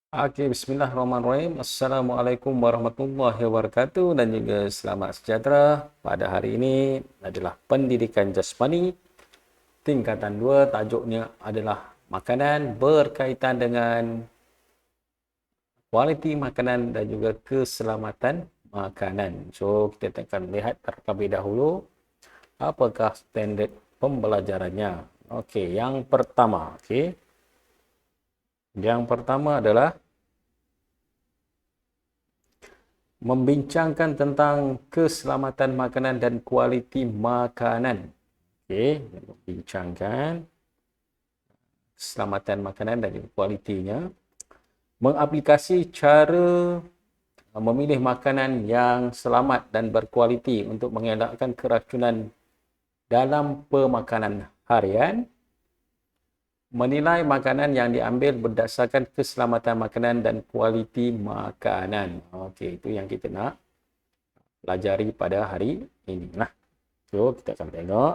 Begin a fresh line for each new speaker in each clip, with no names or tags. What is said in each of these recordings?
Oke, bismillahirrahmanirrahim. Assalamualaikum warahmatullahi wabarakatuh dan juga selamat sejahtera. Pada hari ini adalah pendidikan jasmani tingkatan 2. Tajuknya adalah makanan berkaitan dengan kualiti makanan dan juga keselamatan makanan. So, kita akan lihat terlebih dahulu apakah standard pembelajarannya. Okey, yang pertama, Yang pertama adalah membincangkan tentang keselamatan makanan dan kualiti makanan. Okey, membincangkan keselamatan makanan dan kualitinya. Mengaplikasi cara memilih makanan yang selamat dan berkualiti untuk mengelakkan keracunan dalam pemakanan harian. Menilai makanan yang diambil berdasarkan keselamatan makanan dan kualiti makanan. Okey, itu yang kita nak pelajari pada hari ini. Nah, so kita akan tengok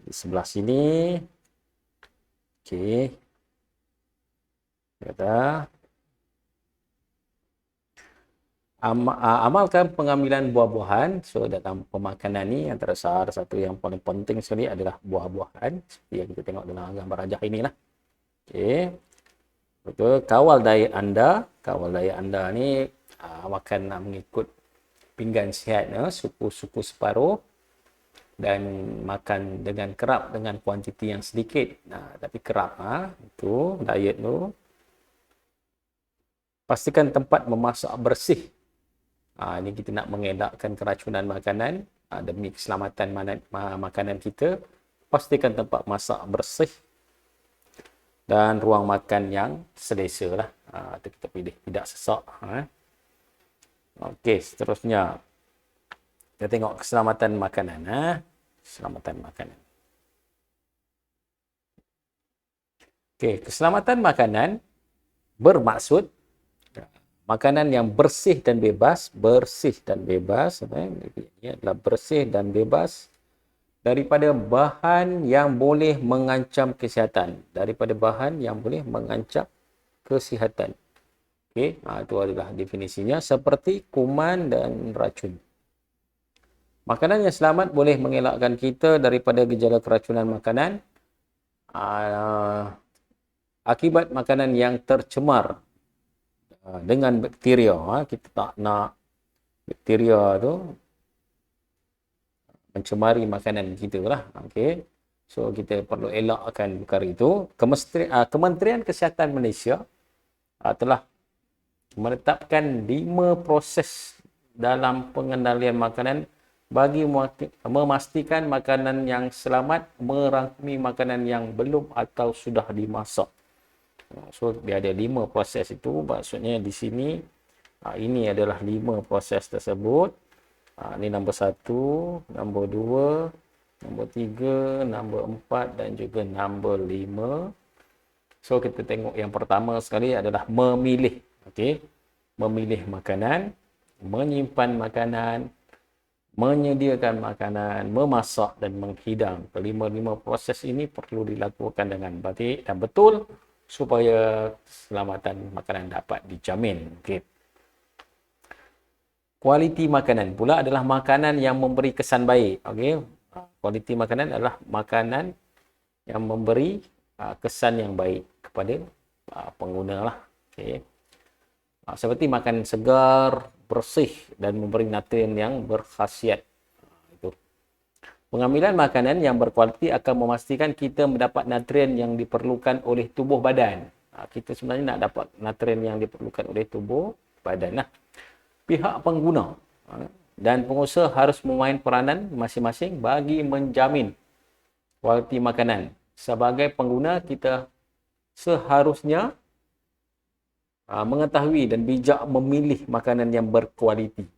di sebelah sini. Okey. Kata amalkan pengambilan buah-buahan. So dalam pemakanan ni antara salah satu yang paling penting sekali adalah buah-buahan. Seperti yang kita tengok dalam gambar rajah inilah. Okey. Betul, kawal diet anda. Kawal diet anda ni makan mengikut pinggan sihat, suku-suku separuh, dan makan dengan kerap dengan kuantiti yang sedikit. Tapi kerap, itu diet tu. Pastikan tempat memasak bersih. Ini kita nak mengelakkan keracunan makanan demi keselamatan makanan kita. Pastikan tempat masak bersih dan ruang makan yang selesa lah. Itu kita pilih tidak sesak. Okey, seterusnya kita tengok keselamatan makanan. Keselamatan makanan. Okey, keselamatan makanan bermaksud makanan yang bersih dan bebas. Bersih dan bebas. Ini adalah bersih dan bebas daripada bahan yang boleh mengancam kesihatan. Daripada bahan yang boleh mengancam kesihatan. Okey, itu adalah definisinya. Seperti kuman dan racun. Makanan yang selamat boleh mengelakkan kita daripada gejala keracunan makanan akibat makanan yang tercemar dengan bakteria. Kita tak nak bakteria tu mencemari makanan kita lah. Okey. So kita perlu elakkan perkara itu. Kementerian Kesihatan Malaysia telah menetapkan 5 proses dalam pengendalian makanan bagi memastikan makanan yang selamat, merangkumi makanan yang belum atau sudah dimasak. So dia ada 5 proses itu. Maksudnya di sini ini adalah 5 proses tersebut. Ini nombor 1, nombor 2, nombor 3, nombor 4 dan juga nombor 5. So kita tengok yang pertama sekali adalah memilih. Okey. Memilih makanan, menyimpan makanan, menyediakan makanan, memasak dan menghidang. Kelima-lima proses ini perlu dilakukan dengan baik dan betul supaya keselamatan makanan dapat dijamin. Okey. Kualiti makanan pula adalah makanan yang memberi kesan baik. Okey. Kualiti makanan adalah makanan yang memberi kesan yang baik kepada pengguna lah. Okey. Seperti makanan segar, bersih dan memberi nutrien yang berkhasiat. Itu. Pengambilan makanan yang berkualiti akan memastikan kita mendapat nutrien yang diperlukan oleh tubuh badan. Kita sebenarnya nak dapat nutrien yang diperlukan oleh tubuh badan. Pihak pengguna dan pengusaha harus memain peranan masing-masing bagi menjamin kualiti makanan. Sebagai pengguna, kita seharusnya mengetahui dan bijak memilih makanan yang berkualiti.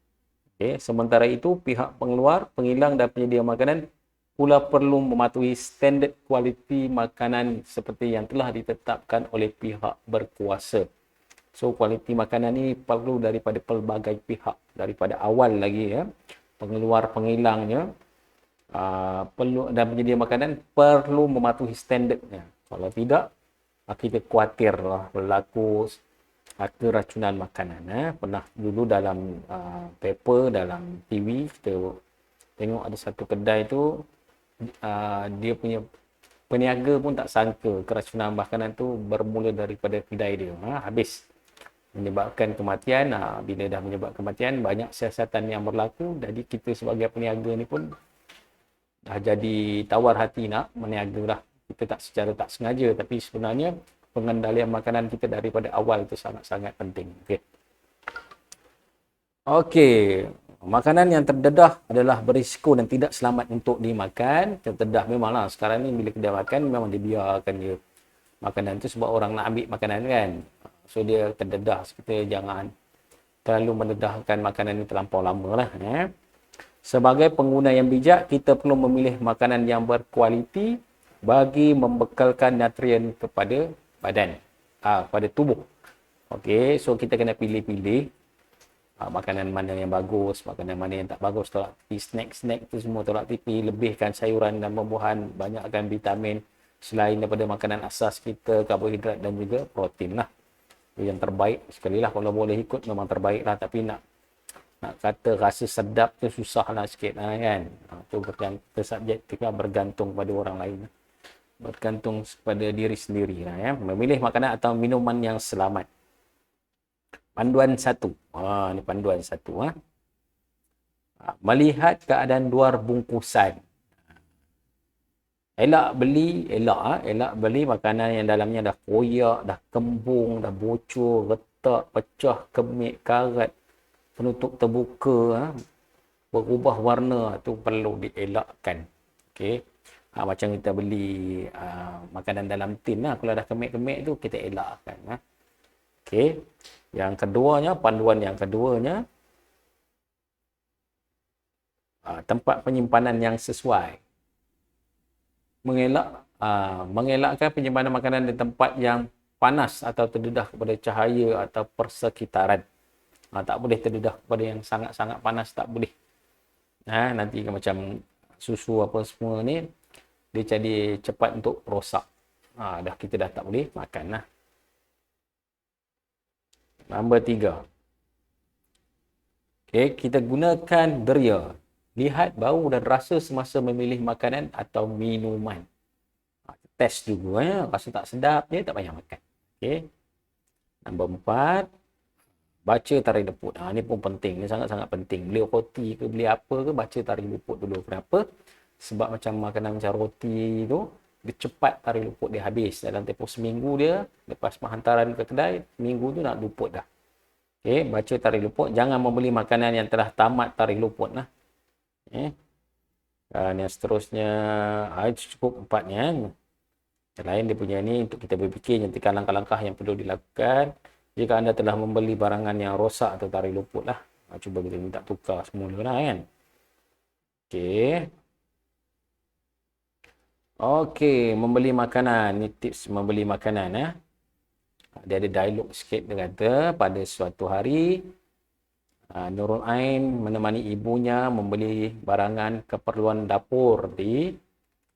Okay. Sementara itu, pihak pengeluar, pengilang dan penyedia makanan pula perlu mematuhi standard kualiti makanan seperti yang telah ditetapkan oleh pihak berkuasa. So, kualiti makanan ini perlu daripada pelbagai pihak. Daripada awal lagi, pengeluar, pengilangnya, perlu dan penyedia makanan perlu mematuhi standardnya. Kalau tidak, kita khawatir lah berlaku keracunan makanan. Pernah dulu dalam paper, dalam TV, kita tengok ada satu kedai tu, dia punya peniaga pun tak sangka keracunan makanan tu bermula daripada kedai dia. Habis menyebabkan kematian. Bila dah menyebabkan kematian, banyak siasatan yang berlaku. Jadi kita sebagai peniaga ni pun dah jadi tawar hati nak meniaga lah. Kita tak secara tak sengaja, tapi sebenarnya pengendalian makanan kita daripada awal itu sangat-sangat penting. Okey. Makanan yang terdedah adalah berisiko dan tidak selamat untuk dimakan. Terdedah memanglah sekarang ni bila kedai makan memang dibiarkan je makanan tu sebab orang nak ambil makanan kan. So dia terdedah. So, kita jangan terlalu mendedahkan makanan ni terlampau lama lah. Sebagai pengguna yang bijak, kita perlu memilih makanan yang berkualiti bagi membekalkan nutrien kepada badan, kepada tubuh. Okey, so kita kena pilih-pilih makanan mana yang bagus, makanan mana yang tak bagus. Tolak tepi snack-snack tu semua tolak tepi, lebihkan sayuran dan buah-buahan, banyakkan vitamin selain daripada makanan asas kita, karbohidrat dan juga protein lah. Yang terbaik sekali lah, kalau boleh ikut memang terbaik lah, tapi nak kata rasa sedap tu susah lah sikit lah kan. Tu subjektif lah, bergantung pada orang lain, bergantung pada diri sendiri lah ya. Memilih makanan atau minuman yang selamat. Panduan 1. Ni panduan 1. Melihat keadaan luar bungkusan. Elak beli makanan yang dalamnya dah koyak, dah kembung, dah bocor, retak, pecah, kemik, karat, penutup terbuka, berubah warna, tu perlu dielakkan. Okey. Macam kita beli makanan dalam tin lah, kalau dah kemik-kemik tu kita elakkan. Okey. Yang keduanya, panduan yang keduanya, tempat penyimpanan yang sesuai. Mengelakkan penyimpanan makanan di tempat yang panas atau terdedah kepada cahaya atau persekitaran. Tak boleh terdedah kepada yang sangat-sangat panas, tak boleh. Nanti macam susu apa semua ni, dia jadi cepat untuk rosak. Kita dah tak boleh makan lah. Nombor 3. Okay, kita gunakan deria. Lihat bau dan rasa semasa memilih makanan atau minuman. Test juga. Rasa tak sedap je, tak payah makan. Okay. Nombor 4. Baca tarikh luput. Ini pun penting. Ini sangat-sangat penting. Beli roti ke, beli apa ke, baca tarikh luput dulu. Kenapa? Sebab macam makanan macam roti tu, dia cepat tarikh luput dia habis. Dalam tempoh seminggu dia, lepas penghantaran ke kedai, minggu tu nak luput dah. Okay, baca tarikh luput. Jangan membeli makanan yang telah tamat tarikh luput lah. Dan yang seterusnya, itu cukup 4-nya. Yang lain dia punya ni untuk kita berfikir, nyentikan langkah-langkah yang perlu dilakukan jika anda telah membeli barangan yang rosak atau tarikh luput lah. Cuba kita minta tukar semula lah kan. Okey, membeli makanan. Ni tips membeli makanan. Dia ada dialog sikit. Dia kata, pada suatu hari, Nurul Ain menemani ibunya membeli barangan keperluan dapur di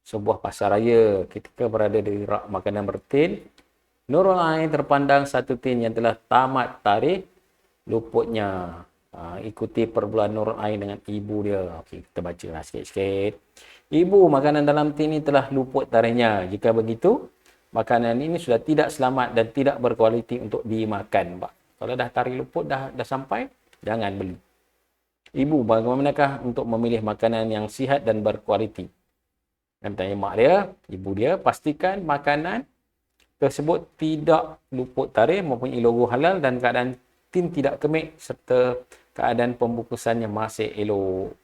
sebuah pasar raya. Ketika berada di rak makanan bertin, Nurul Ain terpandang satu tin yang telah tamat tarikh luputnya. Ikuti perbualan Nurul Ain dengan ibu dia. Okey, kita baca lah sikit-sikit. Ibu, makanan dalam tin ini telah luput tarikhnya. Jika begitu, makanan ini sudah tidak selamat dan tidak berkualiti untuk dimakan. Kalau dah tarikh luput, dah sampai, jangan beli. Ibu, bagaimanakah untuk memilih makanan yang sihat dan berkualiti? Dan tanya mak dia, ibu dia, pastikan makanan tersebut tidak luput tarikh, mempunyai logo halal dan keadaan tin tidak kemik serta keadaan pembungkusannya masih elok.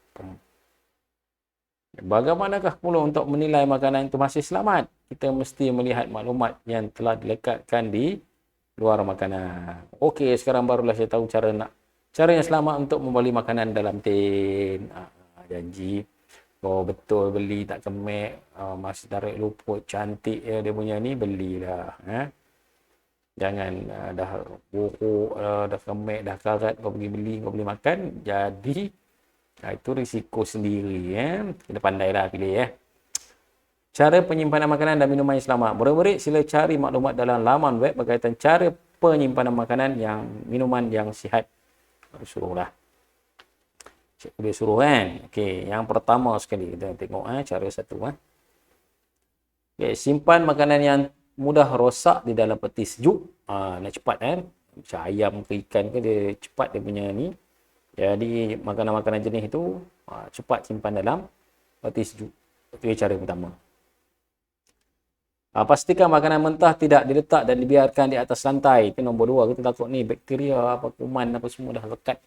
Bagaimanakah pula untuk menilai makanan itu masih selamat? Kita mesti melihat maklumat yang telah dilekatkan di luar makanan. Okey, sekarang barulah saya tahu cara yang selamat untuk membeli makanan dalam tin. Janji. Betul beli tak kemik, masih tarikh luput, cantik ya dia punya ni, belilah. Jangan dah buruk, dah kemik, dah karat, kau pergi beli, kau boleh makan. Jadi itu risiko sendiri. Kita pandailah pilih. Cara penyimpanan makanan dan minuman yang selamat. Murid-murid sila cari maklumat dalam laman web berkaitan cara penyimpanan makanan yang minuman yang sihat. Suruhlah. Cikgu dia suruh kan. Okey, yang pertama sekali kita tengok cara satu. Okay, simpan makanan yang mudah rosak di dalam peti sejuk. Nak cepat macam ayam ke ikan ke dia cepat dia punya ni. Jadi makanan-makanan jenis itu cepat simpan dalam peti sejuk. Itu cara pertama. Pastikan makanan mentah tidak diletak dan dibiarkan di atas lantai. Itu nombor 2. Kita takut ni bakteria, apa kuman apa semua dah lekat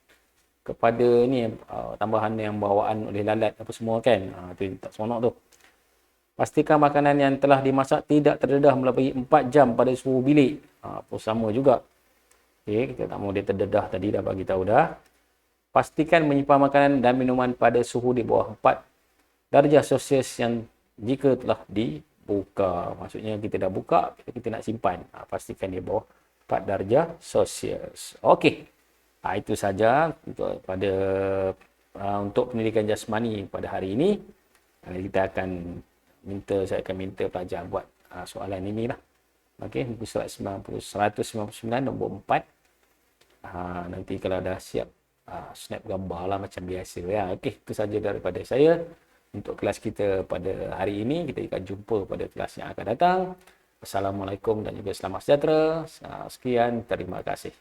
kepada ni tambahan yang bawaan oleh lalat apa semua kan. Itu tak seronok tu. Pastikan makanan yang telah dimasak tidak terdedah melebihi 4 jam pada suhu bilik. Pun sama juga. Okay, kita tak mau dia terdedah tadi dah bagi tahu dah. Pastikan menyimpan makanan dan minuman pada suhu di bawah 4 darjah Celsius yang jika telah dibuka. Maksudnya kita dah buka, kita nak simpan. Pastikan di bawah 4 darjah Celsius. Okey. Itu saja untuk pendidikan jasmani pada hari ini. Kita akan saya akan minta pelajar buat soalan ini lah. Okey, buku surat 199 nombor 4. Nanti kalau dah siap snap gambar lah macam biasa ya. Okey, itu saja daripada saya untuk kelas kita pada hari ini. Kita akan jumpa pada kelas yang akan datang. Assalamualaikum dan juga selamat sejahtera. Sekian, terima kasih.